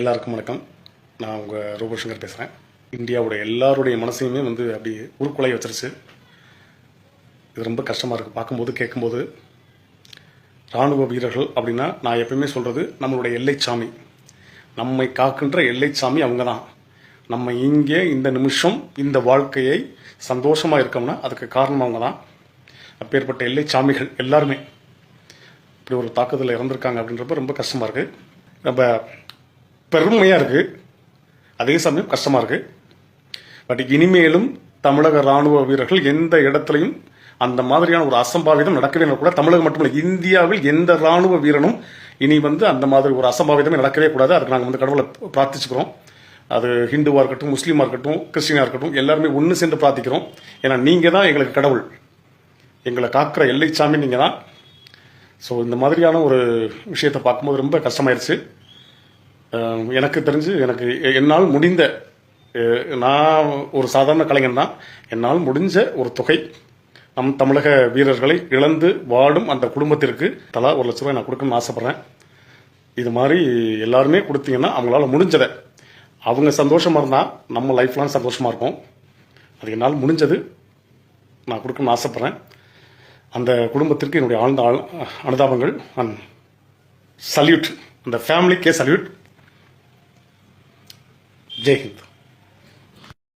எல்லாருக்கும் வணக்கம். நான் உங்கள் ரூபசங்கர் பேசுகிறேன். இந்தியாவோட எல்லாருடைய மனசையுமே அப்படி உருக்குலைய வச்சிருச்சு. இது ரொம்ப கஷ்டமாக இருக்குது பார்க்கும்போது, கேட்கும்போது. இராணுவ வீரர்கள் அப்படின்னா நான் எப்பயுமே சொல்கிறது நம்மளுடைய எல்லைச்சாமி, நம்மை காக்கின்ற எல்லைச்சாமி அவங்க தான். நம்ம இங்கே இந்த நிமிஷம் இந்த வாழ்க்கையை சந்தோஷமாக இருக்கோம்னா அதுக்கு காரணம் அவங்க தான். அப்பேற்பட்ட எல்லைச்சாமிகள் எல்லாருமே இப்படி ஒரு தாக்குதலில் இறந்துருக்காங்க அப்படின்றப்ப ரொம்ப கஷ்டமாக இருக்குது. ரொம்ப பெருமையாக இருக்குது, அதே சமயம் கஷ்டமாக இருக்குது. பட் இனிமேலும் தமிழக இராணுவ வீரர்கள் எந்த இடத்துலையும் அந்த மாதிரியான ஒரு அசம்பாவிதம் நடக்கவே கூட. தமிழகம் மட்டுமல்ல, இந்தியாவில் எந்த இராணுவ வீரனும் இனி அந்த மாதிரி ஒரு அசம்பாவிதமே நடக்கவே கூடாது. அதுக்கு நாங்கள் கடவுளை பிரார்த்திச்சுக்கிறோம். அது ஹிந்துவாக இருக்கட்டும், முஸ்லீமாக இருக்கட்டும், கிறிஸ்டினாக இருக்கட்டும், எல்லாருமே ஒன்று சென்று பிரார்த்திக்கிறோம். ஏன்னா நீங்கள் தான் எங்களுக்கு கடவுள், எங்களை காக்கிற எல்லைச்சாமி நீங்கள் தான். ஸோ இந்த மாதிரியான ஒரு விஷயத்தை பார்க்கும்போது ரொம்ப கஷ்டமாயிருச்சு. எனக்கு தெரிஞ்சு என்னால் முடிந்த, நான் ஒரு சாதாரண கலைஞன் தான், என்னால் முடிஞ்ச ஒரு தொகை நம் தமிழக வீரர்களை இழந்து வாடும் அந்த குடும்பத்திற்கு தலா 1 லட்ச ரூபாய் நான் கொடுக்கணும்னு ஆசைப்பட்றேன். இது மாதிரி எல்லாருமே கொடுத்தீங்கன்னா அவங்களால முடிஞ்சதை, அவங்க சந்தோஷமாக இருந்தால் நம்ம லைஃப்லாம் சந்தோஷமாக இருக்கும். அது என்னால் முடிஞ்சது நான் கொடுக்கணும்னு ஆசைப்பட்றேன். அந்த குடும்பத்திற்கு என்னுடைய ஆழ்ந்த அனுதாபங்கள். அண்ட் சல்யூட், அந்த ஃபேமிலிக்கே சல்யூட். ஜெய் ஹிந்த்.